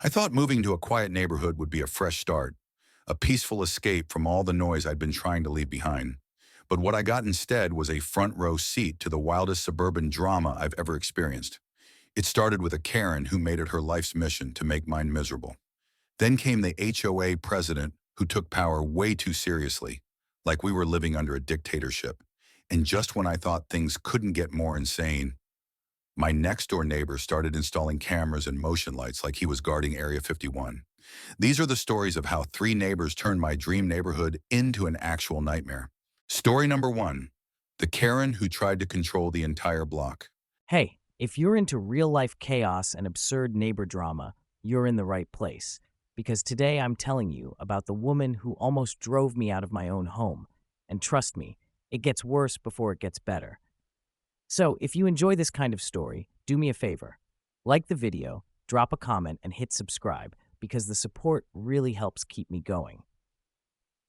I thought moving to a quiet neighborhood would be a fresh start, a peaceful escape from all the noise I'd been trying to leave behind. But what I got instead was a front row seat to the wildest suburban drama I've ever experienced. It started with a Karen who made it her life's mission to make mine miserable. Then came the HOA president who took power way too seriously, like we were living under a dictatorship. And just when I thought things couldn't get more insane, my next-door neighbor started installing cameras and motion lights like he was guarding Area 51. These are the stories of how three neighbors turned my dream neighborhood into an actual nightmare. Story number one, the Karen who tried to control the entire block. Hey, if you're into real-life chaos and absurd neighbor drama, you're in the right place. Because today I'm telling you about the woman who almost drove me out of my own home. And trust me, it gets worse before it gets better. So, if you enjoy this kind of story, do me a favor. Like the video, drop a comment, and hit subscribe, because the support really helps keep me going.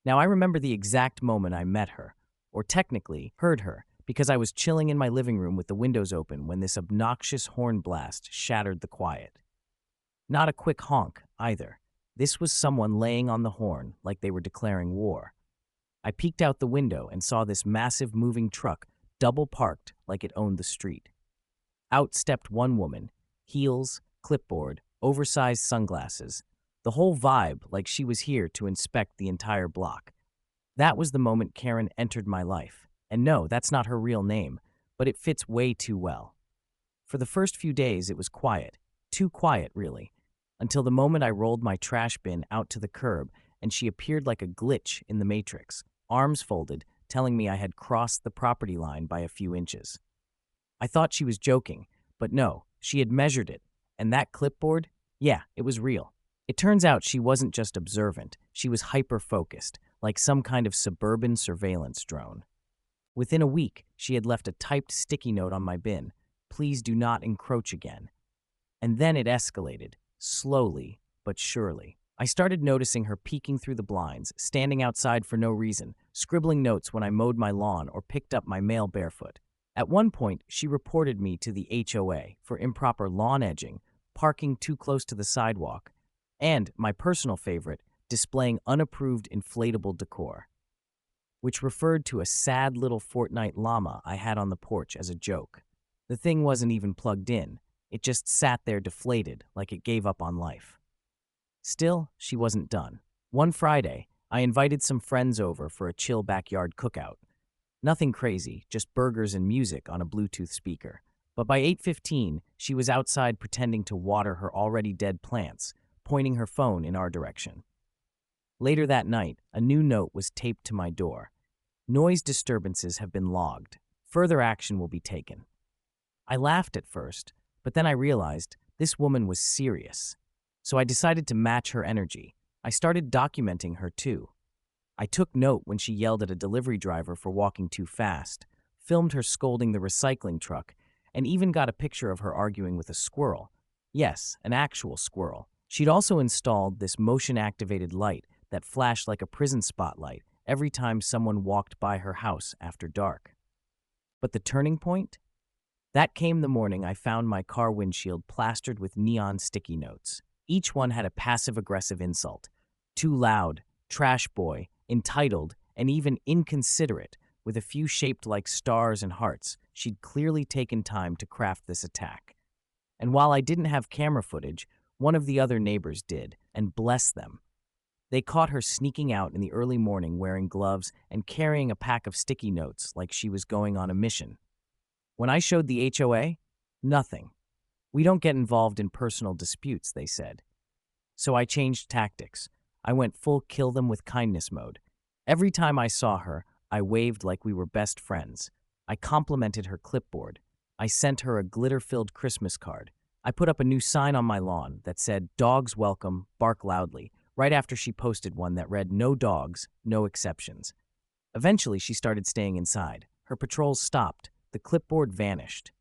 Now, I remember the exact moment I met her, or technically heard her, because I was chilling in my living room with the windows open when this obnoxious horn blast shattered the quiet. Not a quick honk, either. This was someone laying on the horn like they were declaring war. I peeked out the window and saw this massive moving truck double parked like it owned the street. Out stepped one woman, heels, clipboard, oversized sunglasses, the whole vibe like she was here to inspect the entire block. That was the moment Karen entered my life. And no, that's not her real name, but it fits way too well. For the first few days, it was quiet. Too quiet, really. Until the moment I rolled my trash bin out to the curb and she appeared like a glitch in the Matrix, arms folded, telling me I had crossed the property line by a few inches. I thought she was joking, but no, she had measured it. And that clipboard? Yeah, it was real. It turns out she wasn't just observant, she was hyper-focused, like some kind of suburban surveillance drone. Within a week, she had left a typed sticky note on my bin, "Please do not encroach again." And then it escalated, slowly but surely. I started noticing her peeking through the blinds, standing outside for no reason, scribbling notes when I mowed my lawn or picked up my mail barefoot. At one point, she reported me to the HOA for improper lawn edging, parking too close to the sidewalk, and, my personal favorite, displaying unapproved inflatable decor, which referred to a sad little Fortnite llama I had on the porch as a joke. The thing wasn't even plugged in. It just sat there deflated, like it gave up on life. Still, she wasn't done. One Friday, I invited some friends over for a chill backyard cookout. Nothing crazy, just burgers and music on a Bluetooth speaker. But by 8:15, she was outside pretending to water her already dead plants, pointing her phone in our direction. Later that night, a new note was taped to my door. Noise disturbances have been logged. Further action will be taken. I laughed at first, but then I realized this woman was serious. So I decided to match her energy. I started documenting her too. I took note when she yelled at a delivery driver for walking too fast, filmed her scolding the recycling truck, and even got a picture of her arguing with a squirrel. Yes, an actual squirrel. She'd also installed this motion-activated light that flashed like a prison spotlight every time someone walked by her house after dark. But the turning point? That came the morning I found my car windshield plastered with neon sticky notes. Each one had a passive-aggressive insult. Too loud, trash boy, entitled, and even inconsiderate, with a few shaped like stars and hearts. She'd clearly taken time to craft this attack. And while I didn't have camera footage, one of the other neighbors did, and bless them. They caught her sneaking out in the early morning wearing gloves and carrying a pack of sticky notes like she was going on a mission. When I showed the HOA, nothing. "We don't get involved in personal disputes," they said. So I changed tactics. I went full kill them with kindness mode. Every time I saw her, I waved like we were best friends. I complimented her clipboard. I sent her a glitter-filled Christmas card. I put up a new sign on my lawn that said, "Dogs welcome, bark loudly," right after she posted one that read, "No dogs, no exceptions." Eventually, she started staying inside. Her patrols stopped. The clipboard vanished.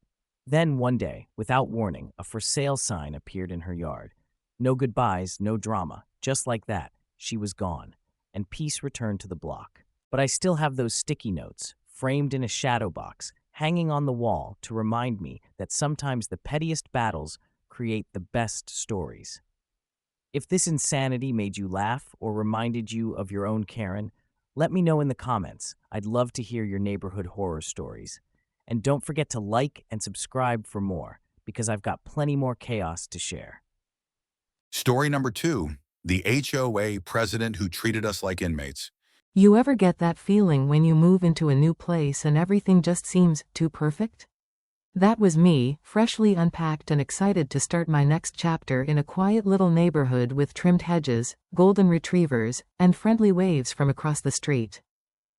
Then, one day, without warning, a for sale sign appeared in her yard. No goodbyes, no drama. Just like that, she was gone, and peace returned to the block. But I still have those sticky notes, framed in a shadow box, hanging on the wall to remind me that sometimes the pettiest battles create the best stories. If this insanity made you laugh or reminded you of your own Karen, let me know in the comments. I'd love to hear your neighborhood horror stories. And don't forget to like and subscribe for more, because I've got plenty more chaos to share. Story number 2, the HOA president who treated us like inmates. You ever get that feeling when you move into a new place and everything just seems too perfect? That was me, freshly unpacked and excited to start my next chapter in a quiet little neighborhood with trimmed hedges, golden retrievers, and friendly waves from across the street.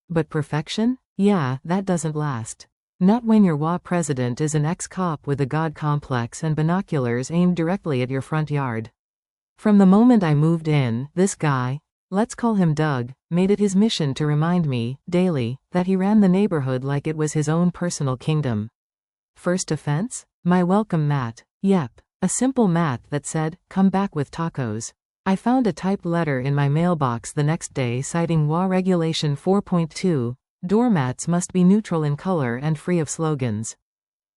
But perfection? Yeah, that doesn't last. Not when your WA president is an ex-cop with a god complex and binoculars aimed directly at your front yard. From the moment I moved in, this guy, let's call him Doug, made it his mission to remind me, daily, that he ran the neighborhood like it was his own personal kingdom. First offense? My welcome mat. Yep, a simple mat that said, "Come back with tacos." I found a typed letter in my mailbox the next day citing WA Regulation 4.2, doormats must be neutral in color and free of slogans.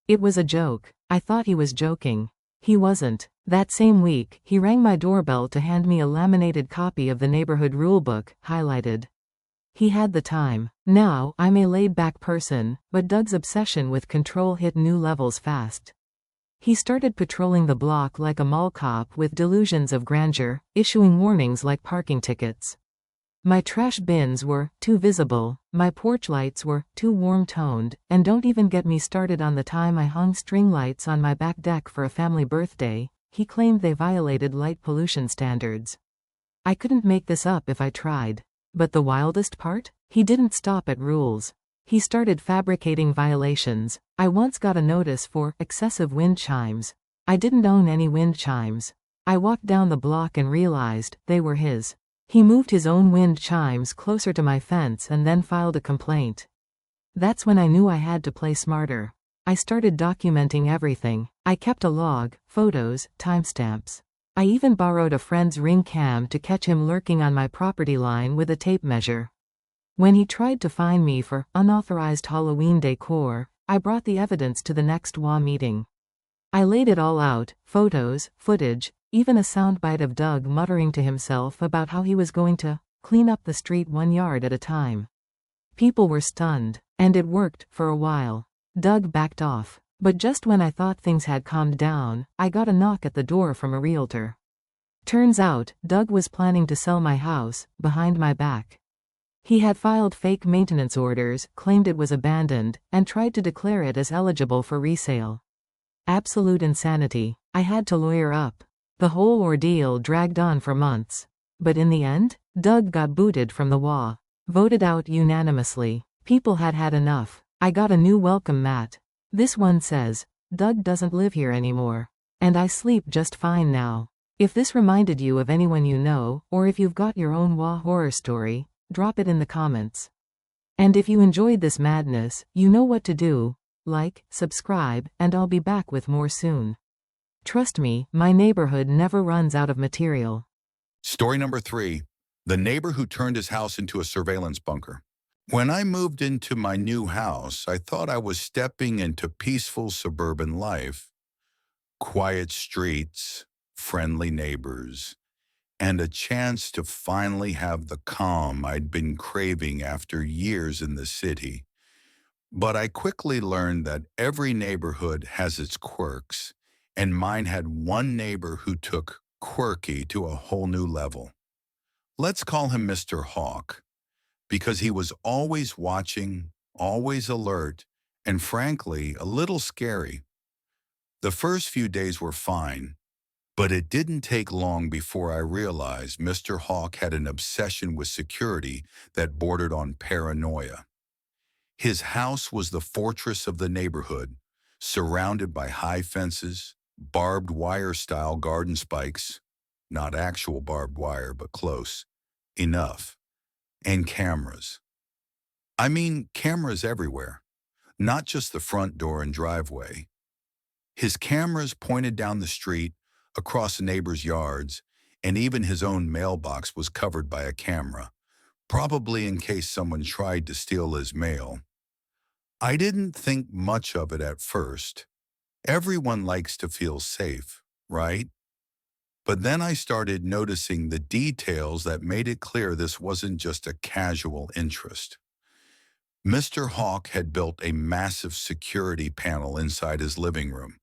It was a joke. I thought he was joking. He wasn't. That same week, he rang my doorbell to hand me a laminated copy of the neighborhood rulebook, highlighted. He had the time. Now, I'm a laid-back person, but Doug's obsession with control hit new levels fast. He started patrolling the block like a mall cop with delusions of grandeur, issuing warnings like parking tickets. My trash bins were too visible, my porch lights were too warm-toned, and don't even get me started on the time I hung string lights on my back deck for a family birthday. He claimed they violated light pollution standards. I couldn't make this up if I tried. But the wildest part? He didn't stop at rules. He started fabricating violations. I once got a notice for excessive wind chimes. I didn't own any wind chimes. I walked down the block and realized they were his. He moved his own wind chimes closer to my fence and then filed a complaint. That's when I knew I had to play smarter. I started documenting everything. I kept a log, photos, timestamps. I even borrowed a friend's Ring cam to catch him lurking on my property line with a tape measure. When he tried to fine me for unauthorized Halloween decor, I brought the evidence to the next WA meeting. I laid it all out, photos, footage, even a soundbite of Doug muttering to himself about how he was going to clean up the street 1 yard at a time. People were stunned, and it worked for a while. Doug backed off. But just when I thought things had calmed down, I got a knock at the door from a realtor. Turns out, Doug was planning to sell my house, behind my back. He had filed fake maintenance orders, claimed it was abandoned, and tried to declare it as eligible for resale. Absolute insanity. I had to lawyer up. The whole ordeal dragged on for months. But in the end, Doug got booted from the WA. Voted out unanimously. People had had enough. I got a new welcome mat. This one says, "Doug doesn't live here anymore. And I sleep just fine now." If this reminded you of anyone you know, or if you've got your own WA horror story, drop it in the comments. And if you enjoyed this madness, you know what to do. Like, subscribe, and I'll be back with more soon. Trust me, my neighborhood never runs out of material. Story number 3, the neighbor who turned his house into a surveillance bunker. When I moved into my new house, I thought I was stepping into peaceful suburban life. Quiet streets, friendly neighbors, and a chance to finally have the calm I'd been craving after years in the city. But I quickly learned that every neighborhood has its quirks, and mine had one neighbor who took quirky to a whole new level. Let's call him Mr. Hawk, because he was always watching, always alert, and frankly, a little scary. The first few days were fine, but it didn't take long before I realized Mr. Hawk had an obsession with security that bordered on paranoia. His house was the fortress of the neighborhood, surrounded by high fences, barbed wire-style garden spikes, not actual barbed wire, but close enough, and cameras. I mean, cameras everywhere, not just the front door and driveway. His cameras pointed down the street, across neighbors' yards, and even his own mailbox was covered by a camera, probably in case someone tried to steal his mail. I didn't think much of it at first. Everyone likes to feel safe, right? But then I started noticing the details that made it clear this wasn't just a casual interest. Mr. Hawk had built a massive security panel inside his living room,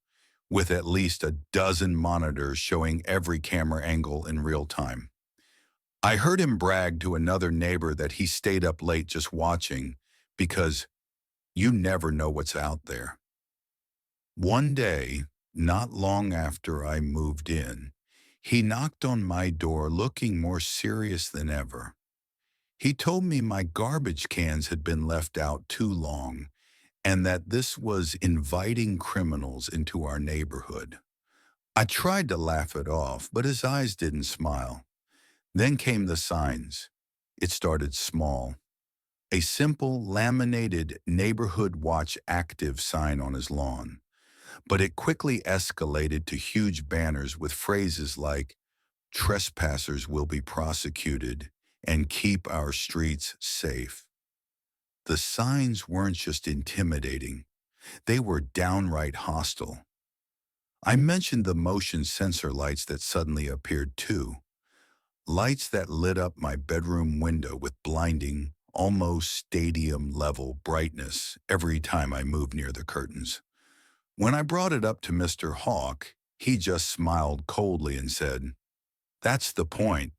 with at least a dozen monitors showing every camera angle in real time. I heard him brag to another neighbor that he stayed up late just watching because you never know what's out there. One day, not long after I moved in, he knocked on my door looking more serious than ever. He told me my garbage cans had been left out too long and that this was inviting criminals into our neighborhood. I tried to laugh it off, but his eyes didn't smile. Then came the signs. It started small. A simple laminated neighborhood watch active sign on his lawn. But it quickly escalated to huge banners with phrases like, trespassers will be prosecuted and keep our streets safe. The signs weren't just intimidating, they were downright hostile. I mentioned the motion sensor lights that suddenly appeared too. Lights that lit up my bedroom window with blinding, almost stadium-level brightness every time I moved near the curtains. When I brought it up to Mr. Hawk, he just smiled coldly and said, "That's the point.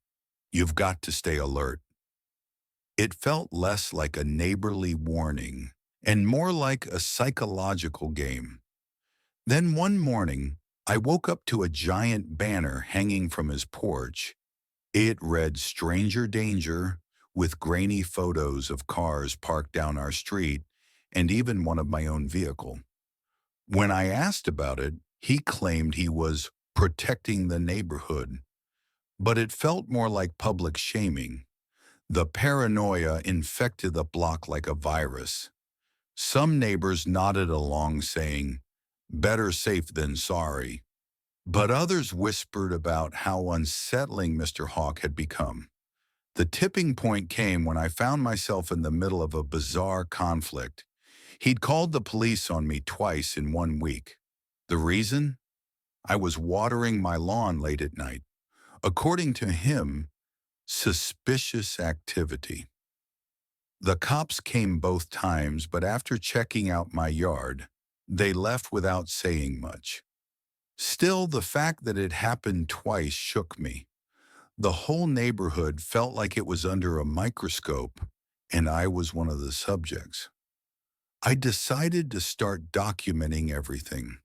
You've got to stay alert." It felt less like a neighborly warning and more like a psychological game. Then one morning, I woke up to a giant banner hanging from his porch. It read "Stranger Danger" with grainy photos of cars parked down our street and even one of my own vehicle. When I asked about it, he claimed he was protecting the neighborhood, but it felt more like public shaming. The paranoia infected the block like a virus. Some neighbors nodded along saying, "Better safe than sorry." But others whispered about how unsettling Mr. Hawk had become. The tipping point came when I found myself in the middle of a bizarre conflict. He'd called the police on me twice in 1 week. The reason? I was watering my lawn late at night. According to him, suspicious activity. The cops came both times, but after checking out my yard, they left without saying much. Still, the fact that it happened twice shook me. The whole neighborhood felt like it was under a microscope, and I was one of the subjects. I decided to start documenting everything.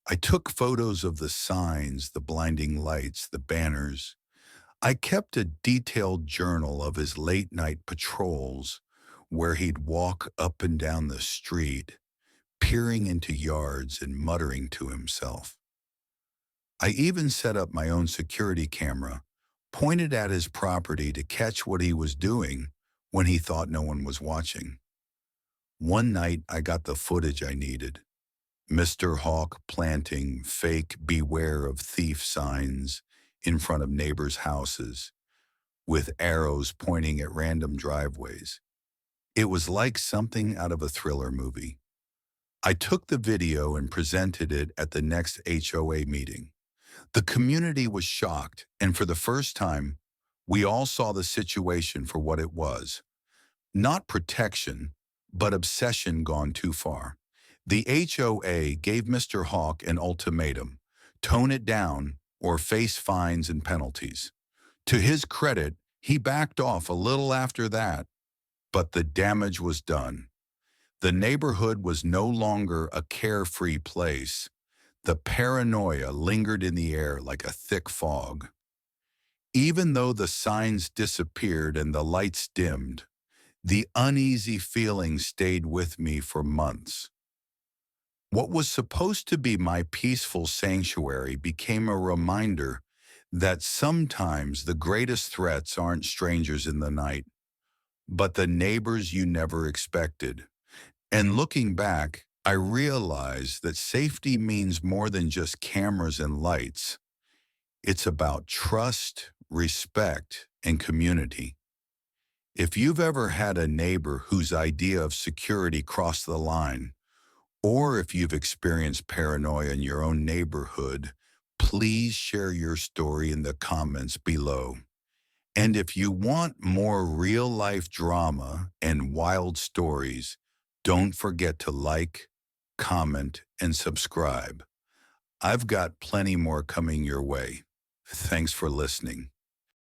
I took photos of the signs, the blinding lights, the banners. I kept a detailed journal of his late-night patrols, where he'd walk up and down the street, peering into yards and muttering to himself. I even set up my own security camera, pointed at his property to catch what he was doing when he thought no one was watching. One night, I got the footage I needed. Mr. Hawk planting fake "Beware of Thief" signs in front of neighbors' houses, with arrows pointing at random driveways. It was like something out of a thriller movie. I took the video and presented it at the next HOA meeting. The community was shocked, and for the first time, we all saw the situation for what it was. Not protection, but obsession gone too far. The HOA gave Mr. Hawk an ultimatum: tone it down or face fines and penalties. To his credit, he backed off a little after that, but the damage was done. The neighborhood was no longer a carefree place. The paranoia lingered in the air like a thick fog. Even though the signs disappeared and the lights dimmed, the uneasy feeling stayed with me for months. What was supposed to be my peaceful sanctuary became a reminder that sometimes the greatest threats aren't strangers in the night, but the neighbors you never expected. And looking back, I realized that safety means more than just cameras and lights. It's about trust, respect, and community. If you've ever had a neighbor whose idea of security crossed the line, or if you've experienced paranoia in your own neighborhood, Please share your story in the comments below. And if you want more real-life drama and wild stories, don't forget to like, comment, and subscribe. I've got plenty more coming your way. Thanks for listening.